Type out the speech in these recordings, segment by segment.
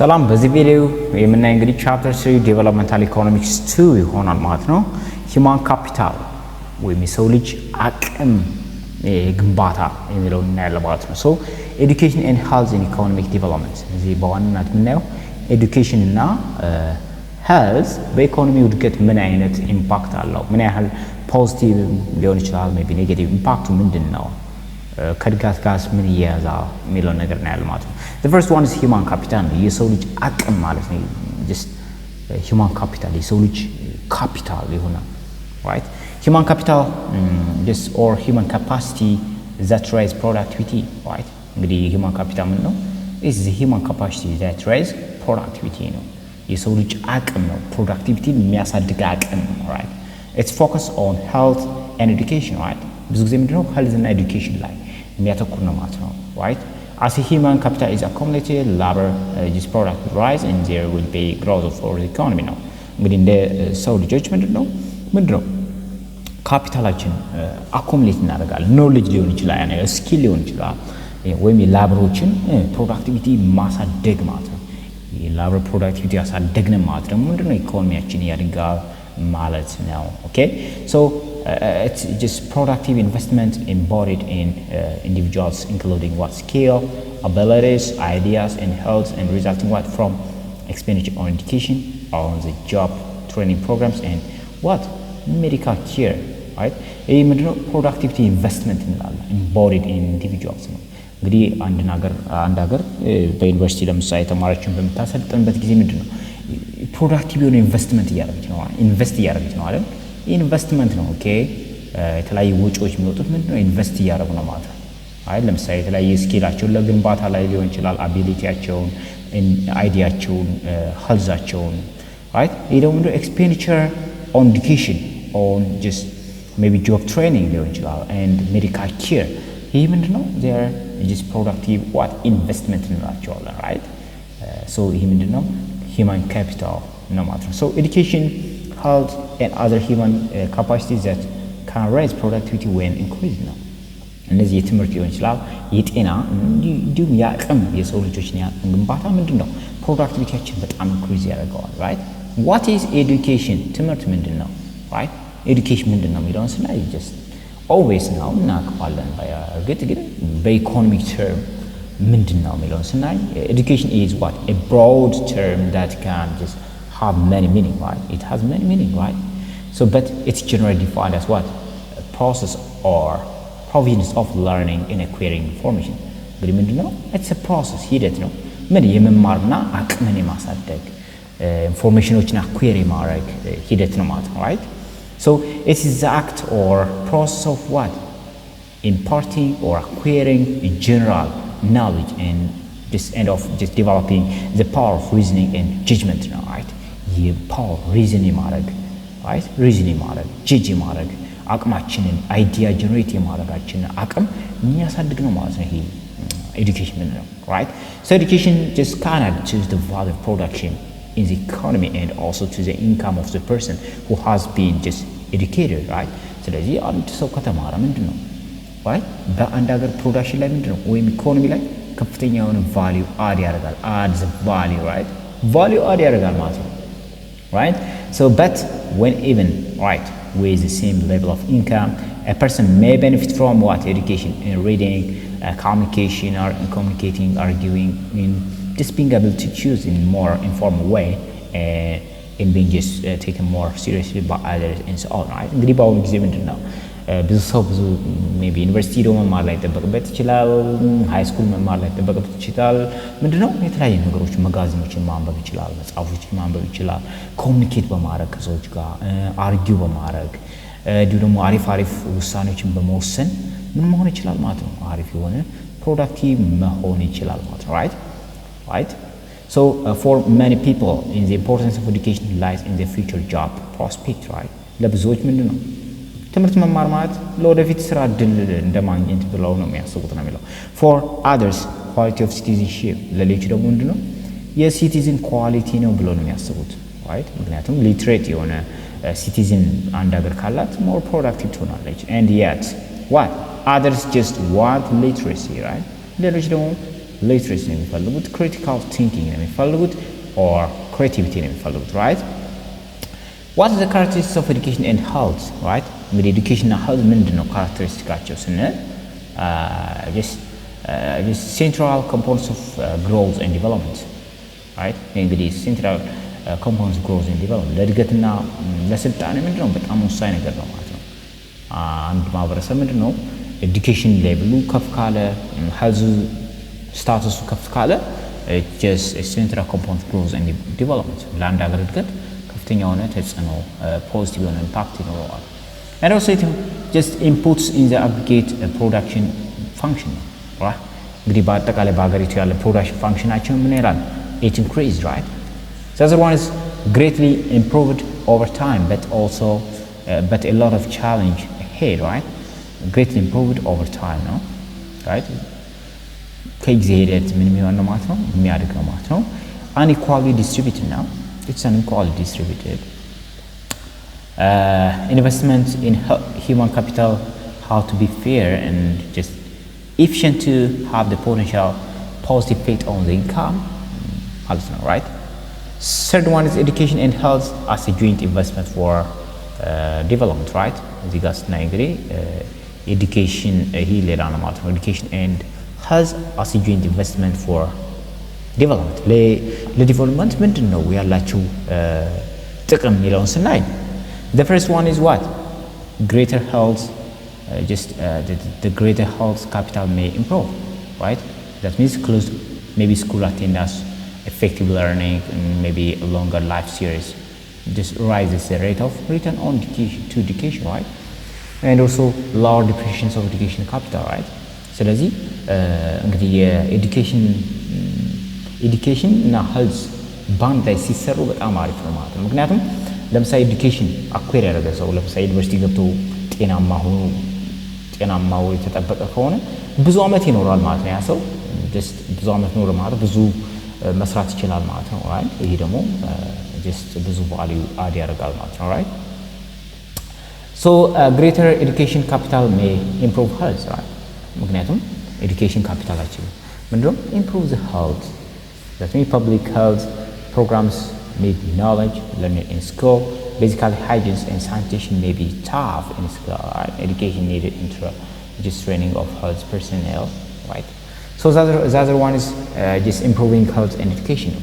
ሰላም በዚህ ቪዲዮ የምናየው እንግዲህ ቻፕተር 3 Developmental Economics 2 ይሆናል ማለት ነው። Human Capital ወይም የሰው ልጅ አቅም ግንባታ የሚለውን እናያለን ማለት ነው። So Education and Health in Economic Development እዚህ በዋናነት የምናየው Education እና Health በኢኮኖሚ እድገት ምን አይነት ኢምፓክት አለው፣ ምን ያህል ፖዚቲቭ ሊሆን ይችላል፣ ሜቢ ኔጌቲቭ ኢምፓክቱ ምንድነው፣ ከድጋት ጋር ምን ይያዛል የሚለው ነገር እናያለን ማለት ነው። The first one is human capital የሰው ልጅ አቅም ማለት ነው። just human capital የሰው ልጅ ካፒታል ይሆናል right human capital just or human capacity that raise productivity right እንግዲህ human capital ምን ነው is the human capacity that raise productivity ነው የሰው ልጅ አቅም ነው ፕሮዳክቲቪቲ የሚያሳድግ አቅም right it's focused on health and education right ብዙ ጊዜ ምንድነው health እና education ላይ የሚያተኩር ነው ማለት ነው right as a human capital is accumulated labor this product will rise and there will be growth for the economy ነው እንግዲህ እንደ ሰው ልጆች ምንድነው ካፒታላችን አኮሙሌት እናደርጋለን ኖሌጅ ሊሆን ይችላል ያኔ ስኪል ሊሆን ይችላል ወይም የላብሮችን ፕሮዳክቲቪቲ ማሳደግ ማለት ነው የላብር ፕሮዳክቲቪቲ ያሳደግን ማለት ደግሞ ምንድነው ኢኮኖሚያችን ያድጋል ማለት ነው okay so it's just productive investment embodied in individuals including what skill abilities ideas and health and resulting what from expenditure on education on the job training programs and what medical care right ይሄ ምንድነው productivity investment እንላለን embodied in individuals ነው እንግዲህ አንድ ሀገር በዩኒቨርሲቲ ለምሳሌ ተማሪዎችን በመታሰልጥንበት ጊዜ ምንድነው ፕሮዳክቲቭ የሆነ ኢንቨስትመንት እያደረገች ነው አይደል ኢንቨስትመንት ነው ኦኬ የተለያዩ ወጪዎች የሚወጡት ምንድነው ኢንቨስት እያደረጉ ነው ማለት ነው አይደል ለምሳሌ የተለያዩ ስኪላቸውን ለግንባታ ላይ ሊሆን ይችላል አቢሊቲያቸውን አይዲያቸውን ሄልዛቸውን right ይሄ ደግሞ ምንድነው expenditure on education on just maybe job training ሊሆን ይችላል and medical care ይሄ ምንድነው they are just productive what investment እንላቸዋለን right so ይሄ ምንድነው human capital ነው ማለት ነው so education health and other human capacities that can raise productivity when increased ነው እነዚህ የትምህርት ሊሆን ይችላል የጤና እንዲሁም የአቅም የሰው ልጆችን የአቅም ግንባታ ምንድነው ፕሮዳክቲቪቲያችን በጣም ኢንክሪዝ ያደርገዋል right what is education ትምህርት ምንድነው right education ምንድነው የሚለውን ስናይ just always ነው እናውቃለን በእርግጥ ግን በኢኮኖሚክ ተርም ምንድነው የሚለውን ስናይ education is what a broad term that can just have many meaning right it has many meaning right so but it's generally defined as what a process or provisions of learning and acquiring information እንግዲህ ምንድነው it's a process ሂደት ነው ምን የመማርና አቅምን የማሳደግ ኢንፎርሜሽኖችን አኩዌር የማድረግ ሂደት ነው ማለት ነው right so it is the act or process of what imparting or acquiring general knowledge and this end of just developing the power of reasoning and judgment now right the power reasoning ማድረግ right reasoning ማድረግ ጀጅ ማድረግ አቅማችንን አይዲያ ጀነሬት የማድረጋችንን አቅም የሚያሳድግ ነው ማለት ነው ይሄ education ነው right so education just cannot choose the value of production in the economy and also to the income of the person who has been just educated right ስለዚህ አንድ ሰው ከተማረ ምንድነው right በአንድ ሀገር ፕሮዳክሽን ላይ ምንድነው ወይም ኢኮኖሚ ላይ ከፍተኛ የሆነ value add ያደርጋል add the value right value add ያደርጋል ማለት ነው right so but when even right with the same level of income a person may benefit from what education in reading communication or communicating arguing in just being able to choose in more informal way and being just taken more seriously by others and so on right እንግዲህ በአሁኑ ጊዜ ምንድነው ብዙ ሰው ብዙ ሜቢ ዩኒቨርሲቲ ሄዶ መማር ላይ ተጠበቅበት ይችላል ሃይ ስኩል መማር ላይ ተጠበቅበት ይችላል ምንድነው የተለያዩ ነገሮች መጋዘኖችን ማንበብ ይችላል መጽሐፎችን ማንበብ ይችላል ኮሙኒኬት በማድረግ ከሰዎች ጋር አርጊው በማድረግ ደግሞ አሪፍ ውሳኔዎችን በመወሰን ምን መሆን ይችላል ማለት ነው አሪፍ የሆነ ፕሮዳክቲቭ መሆን ይችላል ማለት ነው right so for many people in the importance of education lies in the future job prospect right ለብዙዎች ምንድነው ትምህርት መማር ማለት ለወደፊት ስራ እድል እንደማግኘት ብለው ነው የሚያስቡት ነው የሚለው for others quality of citizenship ለሌሎች ደግሞ ምንድነው የሲቲዝን ኳሊቲ ነው ብለው ነው የሚያስቡት right ምክንያቱም ሊትሬት የሆነ ሲቲዝን አንድ ሀገር ካላት more productive ትሆናለች and yet what others just want literacy right ሌሎች ደግሞ literacy ነው የሚፈልጉት critical thinking ነው የሚፈልጉት or creativity ነው የሚፈልጉት right what are the characteristics of education and health right እንግዲህ education እና health ምንድነው ካራክተሪስቲካቸው ስንል just central components of growth and development right እንግዲህ central components of growth and development ለእድገትና ለስልጣኔ ምንድነው በጣም ወሳኝ ነገር ነው ማለት ነው አንድ ማህበረሰብ ምንድነው education level ከፍ ካለ health status ከፍ ካለ just a central component growth and development ለአንድ ሀገር እድገት ከፍተኛ የሆነ ተጽዕኖ positive የሆነ impact ይኖረዋል and also it just inputs in the aggregate production function right እንግዲህ በአጠቃላይ በአገሪቱ ያለ production functionናቸው ምን ይላል it increased right the other one is greatly improved over time but also but a lot of challenge ahead right greatly improved over time no right ከጊዜ ሂደት ምን የሚሆን ነው ማለት ነው የሚያድግ ነው ማለት ነው unequally distributed now it's unequally distributed investment in human capital how to be fair and just efficient to have the potential positive effect on the income ማለት ነው right third one is education and health as a joint investment for development right እዚህ ጋር ስናይ እንግዲህ education ይሄ ሌላ ነው ማለት ነው education and health as a joint investment for development ለዲቨሎፕመንት ምንድነው ያላችሁ ጥቅም የሚለውን ስናይ the first one is what greater health the greater health capital may improve right that means close maybe school attendance effective learning and maybe a longer life series just raises the rate of return on education right and also lower depreciation of education capital right ስለዚህ እንግዲህ የኤዱኬሽን እና ሄልዝ ባንድ ላይ ሲሰሩ በጣም አሪፍ ነው ማለት ነው ምክንያቱም ለምሳሌ ኤዱኬሽን አኩዌር ያደረገ ሰው ለምሳሌ ዩኒቨርሲቲ ገብቶ ጤናማው የተጠበቀ ከሆነ ብዙ አመት ይኖራል ማለት ነው ያ ሰው just ብዙ አመት ኖረ ማለት ብዙ መስራት ይችላል ማለት ነው right ይሄ ደግሞ just ብዙ value add ያደርጋል ማለት ነው right so greater education capital may improve health right ምክንያቱም education capitalአችን ምንድነው improve the health that means public health programs need knowledge learning in school basically hygiene and sanitation may be tough in school right education needed just training of health personnel right so the other one is just improving health and education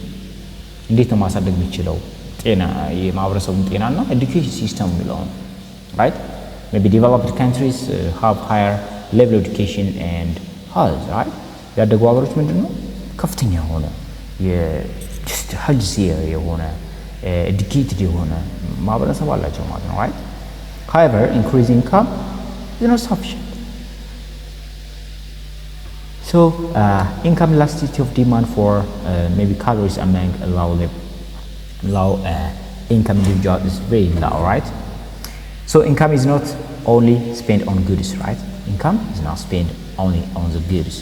እንዴት ነው ማሳደግ የሚችለው ጤና የማህበረሰቡን ጤናና education system የሚለውን right maybe developed countries have higher level of education and health right ያደጉ ሀገሮች ምንድነው ከፍተኛ የሆነ just healthier የሆነ educated የሆነ ማህበረሰብ አላቸው ማለት ነው right however increasing income is not sufficient so income elasticity of demand for maybe calories among low income individual is very low right so income is not only spent on goods right income is not spent only on the goods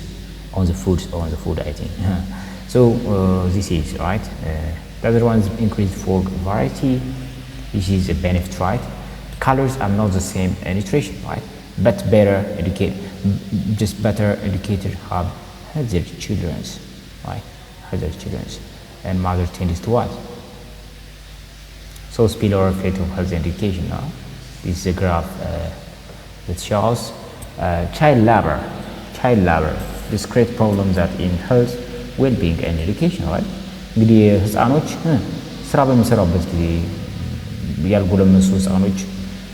on the food I think so this is right the other one is increased food variety which is a benefit right calories are not the same nutrition right but better educated have healthier children right healthier children and mother tends to what so spillover effect of health and education now this is a graph that shows child labor this create problems that in health well-being and education right እንግዲህ ህፃኖች ስራ በሚሰሩበት ጊዜ ያልጎለመሱ ህፃኖች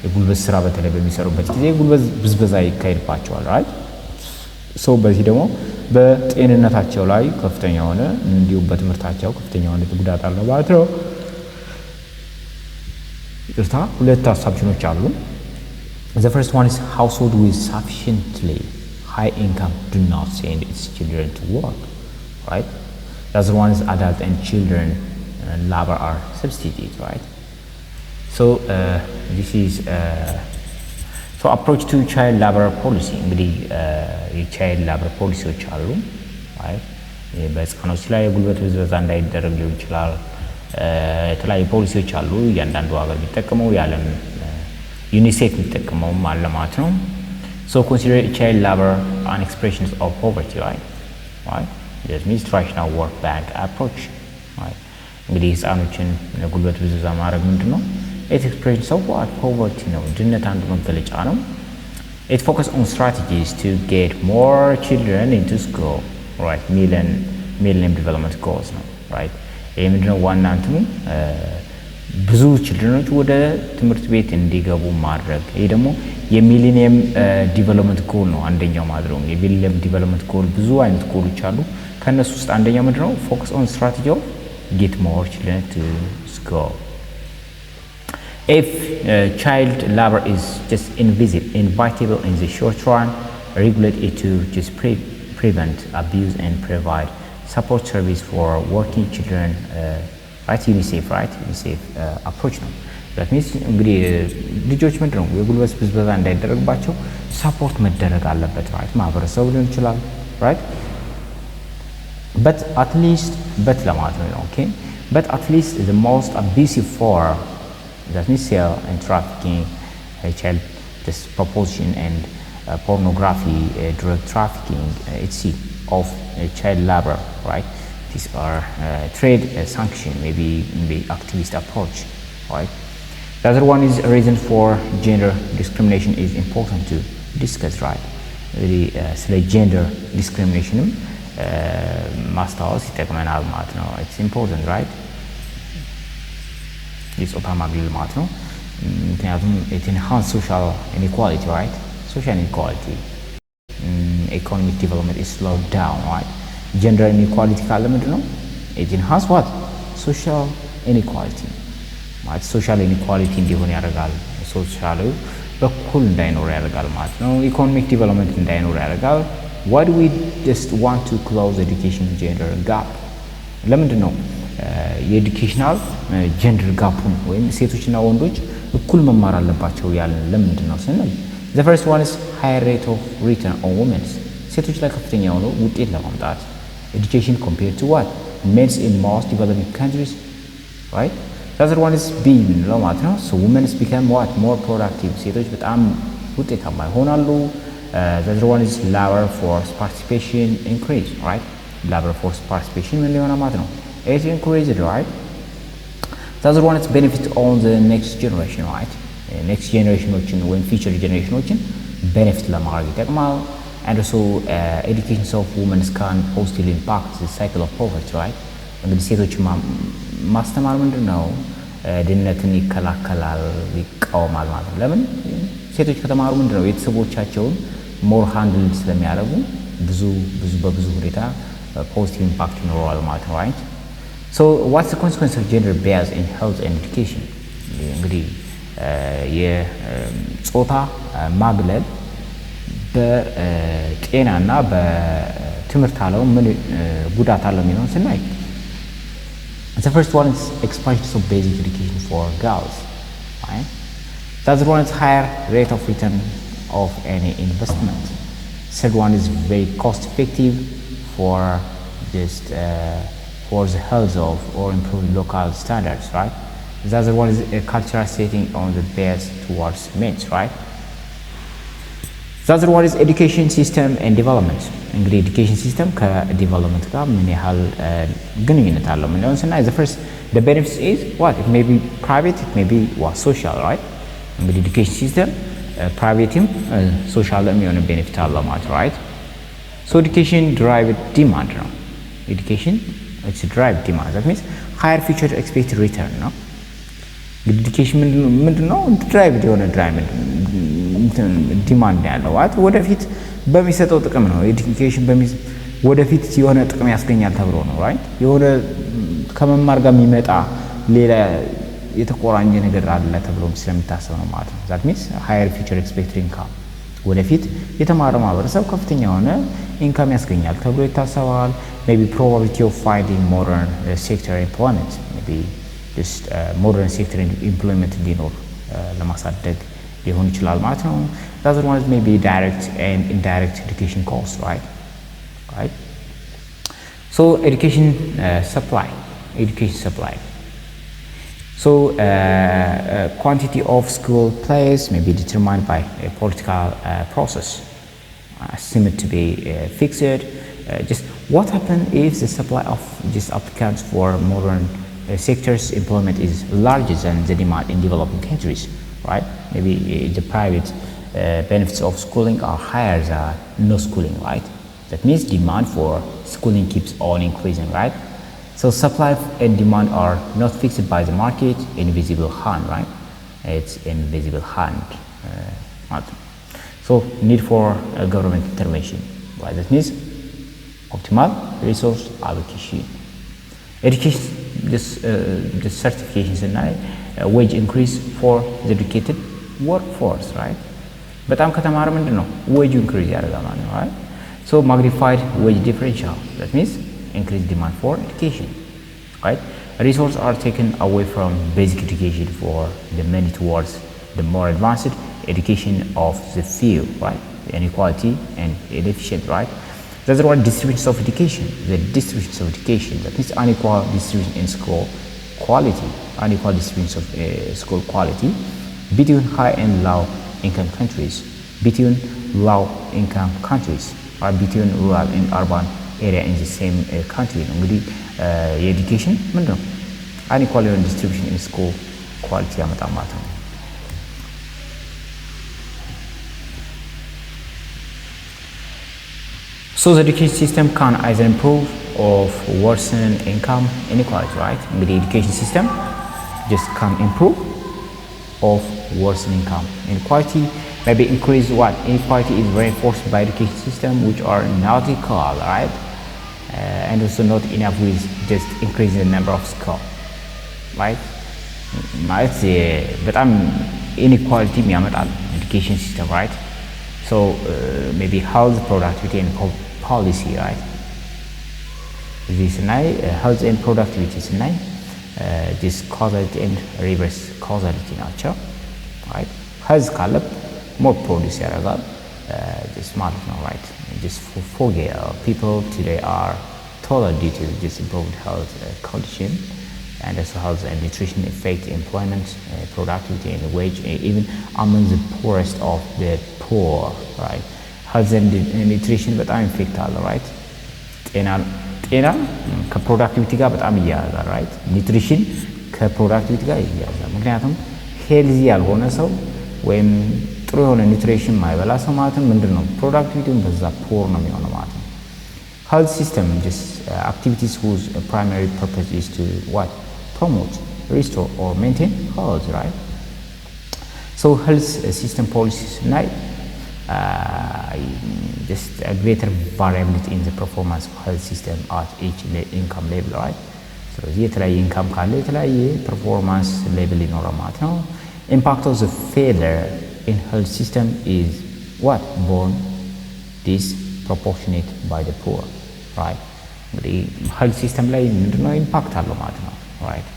የጉልበት ስራ በተለይ በሚሰሩበት ጊዜ ጉልበት ብዝበዛ ይካሄድባቸዋል right so በዚህ ደግሞ በጤንነታቸው ላይ ከፍተኛ የሆነ እንዲሁም በትምህርታቸው ከፍተኛ የሆነ ጉዳት አለ ማለት ነው ይቅርታ ሁለት አሳብሽኖች አሉ the first one is household with sufficiently high income do not send its children to work right the other one is adult and children labor are substituted right so this is so approach to child labor policy እንግዲህ የchild labor ፖሊሲዎች አሉ right በህፃኖች ላይ የጉልበት ብዝበዛ እንዳይደረግ ሊሆን ይችላል የተለያዩ ፖሊሲዎች አሉ እያንዳንዱ ሀገር የሚጠቀመው የዓለም ዩኒሴፍ የሚጠቀመው ማለት ነው so consider child labor an expression of poverty right that means traditional work bank approach, right? እንግዲህ ህፃኖችን ጉልበት ብዝበዛ ማድረግ ምንድነው? It expresses of what poverty ነው ድህነት አንዱ መገለጫ ነው። It focuses on strategies to get more children into school, right? Millennium Development Goals ነው, right? ይሄ ምንድነው ዋና እንትኑ ብዙ ችልድረኖች ወደ ትምህርት ቤት እንዲገቡ ማድረግ። ይሄ ደግሞ የሚሊኒየም ዲቨሎፕመንት ጎል ነው አንደኛው ማድረው። የሚሊኒየም ዲቨሎፕመንት ጎል ብዙ አይነት ጎሎች አሉ። ከነሱ ውስጥ አንደኛው ምንድነው? ፎከስ ኦን ስትራቴጂ ኦፍ ጌት ሞር ችልድረን ቱ ስኩል። If child labor is just inevitable in the short run, regulate it to just prevent abuse and provide support service for working children, right? UNICEF approach ነው። that means እንግዲህ ልጆች ምንድነው የጉልበት ብዝበዛ እንዳይደረግባቸው ሰፖርት መደረግ አለበት፣ right? ማህበረሰቡ ሊሆን ይችላል፣ right? but at least ለማለት ነው። okay, but at least the most abusive form, that means sale and trafficking, child prostitution and pornography, drug trafficking, etc. of child labor, right? These are trade sanction, maybe activist approach, right? The other one is a reason for gender discrimination is important to discuss, right? The gender discrimination ማስታወስ ይጠቅመናል ማለት ነው። It's important, right? የጾታ ማግለል ማለት ነው። ምክንያቱም it enhance social inequality, right? Social inequality, economic development is slowed down, right? Gender inequality ካለ ምንድነው? it enhance what? social inequality, ማለት social inequality እንዲሆን ያደርጋል። ሶሻል በኩል እንዳይኖር ያደርጋል ማለት ነው። economic development እንዳይኖር ያደርጋል። why do we just want to close education gender gap? ለምንድነው የኤዱኬሽናል ጀንደር ጋፑን ወይም ሴቶችና ወንዶች እኩል መማር አለባቸው ያለን ለምንድነው ስንል the first one is higher rate of return on women. ሴቶች ላይ ከፍተኛ የሆነ ውጤት ለማምጣት education compared to what? men's in most developing countries, right? the other one is being ማለት ነው. so women become what? more productive. ሴቶች በጣም ውጤታማ ይሆናሉ። the other one is labor force participation increase, right? labor force participation ምን ሊሆን ማለት ነው? it increased, right? the other one is benefit on the next generation, right? next generationዎችን ወይም future generationዎችን benefit ለማድረግ ይጠቅማል። and also education of women can positively impact the cycle of poverty, right? እንግዲህ ሴቶችን ማስተማር ምንድነው ድህነትን ይከላከላል፣ ይቃወማል ማለት ነው። ለምን ሴቶች ከተማሩ ምንድነው ቤተሰቦቻቸውን ሞር ሃንድል ስለሚያደርጉ በብዙ ሁኔታ ፖዚቲቭ ኢምፓክት ይኖረዋል ማለት ነው። right? so what's the consequence of gender bias in health and education? እንግዲህ የጾታ ማግለል በጤናና በትምህርት አለው ምን ጉዳት አለው የሚለውን ስናይ the first one is expansion of basic education for girls, right? the other one is higher rate of return of any investment. Third one is very cost effective for just for the health of or improve local standards, right? the other one is a cultural setting on the base towards men, right? the other one is education system and development. እንግዲህ education system ከdevelopment ጋር ምን ያህል ግንኙነት አለው ምንድነው ስናይ the first the benefits is what? it may be private, it may be what? social, right? እንግዲህ education system ፕራይቬትም ሶሻልም የሆነ ቤኔፊት አለው ማለት ነው። right? so education drive demand ነው። education it's drive demand, that means higher future expected return ነው። education ምንድነው drive የሆነ drive ዲማንድ ያለው ማለት ወደፊት በሚሰጠው ጥቅም ነው። education ወደፊት የሆነ ጥቅም ያስገኛል ተብሎ ነው። right? የሆነ ከመማር ጋር የሚመጣ ሌላ የተቆራኘ ነገር አለ ተብሎ ስለሚታሰብ ነው ማለት ነው። that means higher future expected income ወደፊት የተማረ ማህበረሰብ ከፍተኛ የሆነ ኢንካም ያስገኛል ተብሎ ይታሰባል። maybe probability of finding modern sector employment, maybe just modern sector employment እንዲኖር ለማሳደግ ሊሆን ይችላል ማለት ነው። the other one is maybe direct and indirect education costs, right? so education supply. so quantity of school place may be determined by a political process assumed to be fixed. just what happens if the supply of just applicants for modern sectors employment is larger than the demand in developing countries, right? Maybe the private benefits of schooling are higher than no schooling, right? That means demand for schooling keeps on increasing, right? So supply and demand are not fixed by the market, invisible hand, right? It's invisible hand. So need for government intervention, right? That means optimal resource allocation. Education, this certifications and wage increase for the educated workforce, right? በጣም ከተማረ ምንድን ነው wage increase ያደርጋል ማለት ነው, right? So magnified wage differential, that means increased demand for education, right? Resources are taken away from basic education for the many towards the more advanced education of the few, right? The inequality and inefficient, right? That's what distribution of education. The distribution of education, that means unequal distribution in school quality, unequal distribution of school quality between high and low income countries, between low income countries, or between rural and urban area in the same country. እንግዲህ የኤዱኬሽን ምንድን ነው unequal distribution in school quality ያመጣል ማለት ነው። So the education system can either improve or worsen income inequality, right? With the education system just can improve or worsen income inequality, maybe increase what? Inequality is reinforced by education system which are not equal, right? And also not enough with just increasing the number of schools, right? ማለት በጣም inequality የሚያመጣል education system, right? So maybe health, productivity and policy, right? This health and productivity this causality and reverse causality ናቸው, right? health ካለ more produce ያደርጋል just ማለት ነው, right? just forget people today are taller due to just improved health condition, and also health and nutrition affect employment, productivity and wage even among the poorest of the poor, right? health and nutrition በጣም ኢፌክት አለ, right? ጤና ከፕሮዳክቲቪቲ ጋር በጣም ይያያዛል, right? ኒትሪሽን ከፕሮዳክቲቪቲ ጋር ይያያዛል። ምክንያቱም ሄልዚ ያልሆነ ሰው ወይም ጥሩ የሆነ ኒትሪሽን ማይበላ ሰው ማለት ምንድነው ፕሮዳክቲቪቲውን በዛ ፖር ነው የሚሆነው ማለት ነው። health system just activities whose primary purpose is to what? promote, restore or maintain health, right? So health system policies just a greater variability in the performance of health system at each income level, right? So የተለያየ ኢንካም ካለ የተለያየ ፐርፎርማንስ ሌቭል ይኖራል ማለት ነው። impact of the failure in health system is what? born disproportionate by the poor, right? እንግዲህ health system ላይ ምንድነው ኢምፓክት አለው ማለት ነው, right?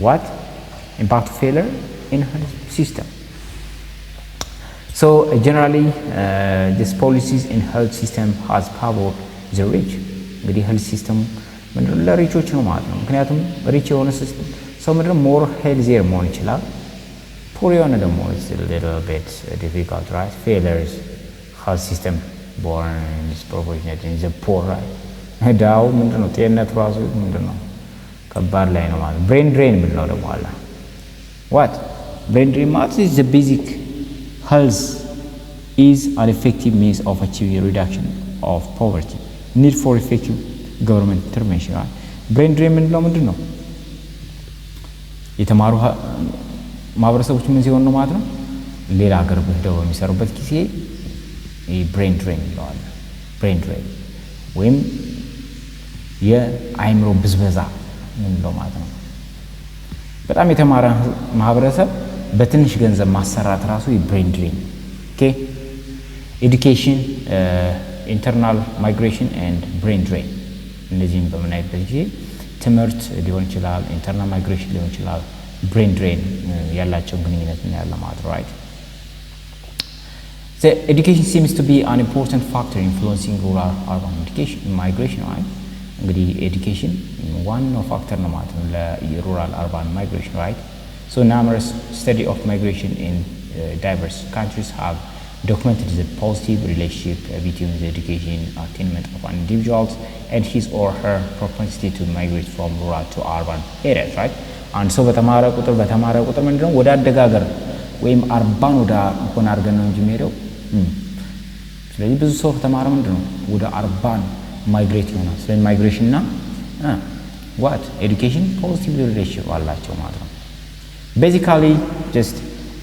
what? impact of failure in health system. So generally these policies in health system has power the rich. እንግዲህ health system ምንድነው ለሪቾች ነው ማለት ነው። ምክንያቱም ሪች የሆነ ሰው ምንድነው ሞር ሄልዚየር መሆን ይችላል። ፑር የሆነ ደግሞ it's a little bit difficult, right? failures health system born disproportionate in the poor, right? ዳው ምንድነው ጤንነቱ ራሱ ምንድነው ከባድ ላይ ነው ማለት ነው። ብሬን ድሬን ምንድነው ደግሞ አለ what? brain drain ማለት is the basic health is an effective means of achieving reduction of poverty, need for effective government intervention, right? brain drain ምንድነው የተማሩ ማህበረሰቦች ምን ሲሆን ነው ማለት ነው ሌላ ሀገር ሄደው የሚሰሩበት ጊዜ brain drain ይለዋል። brain drain ወይም የአይምሮ ብዝበዛ ምንለው ማለት ነው። በጣም የተማረ ማህበረሰብ በትንሽ ገንዘብ ማሰራት ራሱ brain drain. okay? education, internal migration and brain drain እነዚህን በምናይበት ጊዜ ትምህርት ሊሆን ይችላል፣ internal migration ሊሆን ይችላል፣ brain drain ያላቸው ግንኙነት ነው ያለው ማለት ነው, right? The education seems to be an important factor influencing rural urban education migration, right? እንግዲህ education ዋናው ፋክተር ነው ማለት ነው ለሩራል urban migration, right? So numerous study of migration in diverse countries have documented the positive relationship between the education attainment of an individual and his or her propensity to migrate from rural to urban areas, right? አንድ ሰው በተማረ ቁጥር ምንድነው ወደ አደጋ ሀገር ወይም አርባን ወደ ሆነ አርገን ነው እንጂ የሚሄደው። ስለዚህ ብዙ ሰው ከተማረ ምንድነው ወደ አርባን ማይግሬት ይሆናል። ስለዚህ ማይግሬሽን እና what education positive relationship አላቸው ማለት ነው። basically just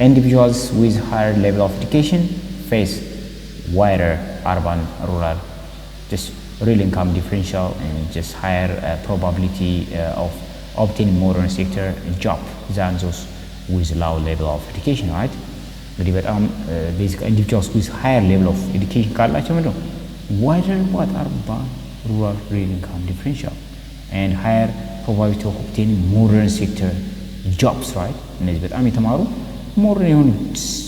individuals with higher level of education face wider urban rural just real income differential and just higher probability of obtaining modern sector job than those with low level of education, right? እንግዲህ በጣም basic individuals with higher level of education ካላቸው ምንድነው wider what urban rural real income differential and higher probability of obtaining modern sector jobs, right? እነዚህ በጣም የተማሩ ሞደርን የሆኑ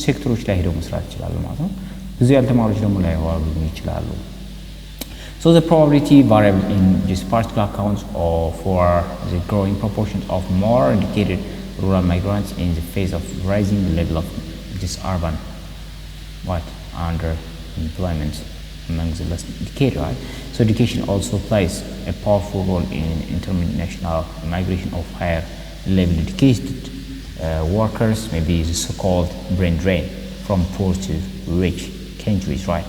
ሴክተሮች ላይ ሄደው መስራት ይችላሉ ማለት ነው። ብዙ ያልተማሩች ደግሞ ላይ ዋሉ ይችላሉ። So the probability variable in this particular accounts for the growing proportion of more educated rural migrants in the face of rising level of this urban underemployment among the less educated, right? So education also plays a powerful role in international migration of higher level educated workers, maybe the so-called brain drain from poor to rich countries, right?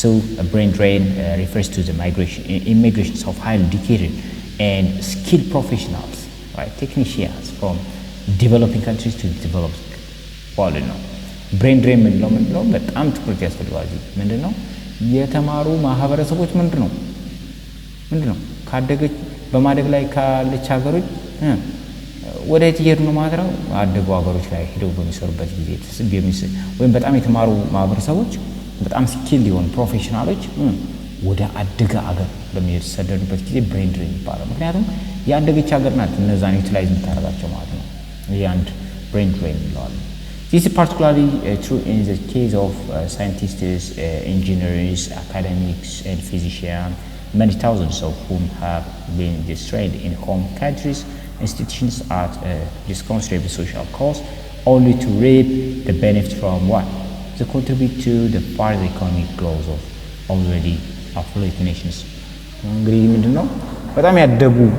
So a brain drain refers to the immigrations of highly educated and skilled professionals, right? Technicians from developing countries to developed world. Brain drain ምንድነው? በጣም ትኩረት ያስፈልጋል። ምንድነው? የተማሩ ማህበረሰቦች ምንድነው ካደገች በማደግ ላይ ካለች ሀገሮች ወደ የት ይሄዱ ነው ማለት ነው? አደጉ ሀገሮች ላይ ሄደው በሚሰሩበት ጊዜ ወይም በጣም የተማሩ ማህበረሰቦች በጣም ስኪል የሆኑ ፕሮፌሽናሎች ወደ አደጋ ሀገር በሚሰደዱበት ጊዜ ብሬን ድሬን ይባላል። ምክንያቱም ያደገች ሀገር ናት እነዛን ዩቲላይዝ የምታደርጋቸው ማለት ነው። ይሄ አንድ ብሬን ድሬን ይለዋል። This is particularly true in the case of scientists, engineers, academics, and physicians, many thousands of whom have been trained in home countries, institutions at this considerable social cost, only to reap the benefit from what? They contribute to the further economic growth of already affluent nations. እንግዲህ ምንድነው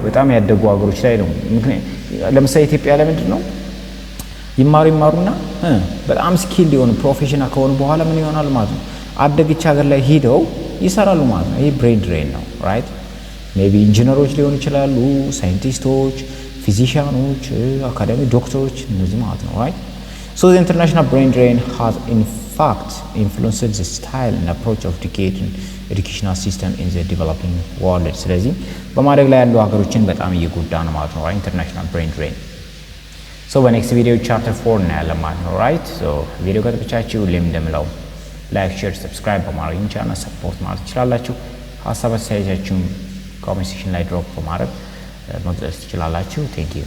በጣም ያደጉ ሀገሮች ላይ ነው። ለምሳሌ ኢትዮጵያ ላይ ምንድነው ይማሩና በጣም ስኪል የሆኑ ፕሮፌሽናል ከሆኑ በኋላ ምን ይሆናል ማለት ነው አደገች ሀገር ላይ ሄደው ይሰራሉ ማለት ነው። ይሄ ብሬን ድሬን ነው፣ ራይት? ሜቢ ኢንጂነሮች ሊሆኑ ይችላሉ፣ ሳይንቲስቶች፣ ፊዚሺያኖች፣ አካዳሚ ዶክተሮች እነዚህ ማለት ነው፣ ራይት? So the international brain drain has in fact influenced the style and approach of educational system in the developing world. ስለዚህ በማደግ ላይ ያሉ ሀገሮችን በጣም እየጎዳ ነው ማለት ነው፣ international brain drain. So በኔክስት ቪዲዮ ቻፕተር 4 እናያለን ማለት ነው፣ ራይት? So ቪዲዮ ከተመቻችሁ ሁሌም እንደምለው ላይክ፣ ሼር፣ ሰብስክራይብ በማድረግ ቻናል ሰፖርት ማለት ትችላላችሁ። ሀሳብ አስተያየታችሁን ኮሜንት ሴክሽን ላይ ድሮፕ በማድረግ መግለጽ ትችላላችሁ። ቴንክ ዩ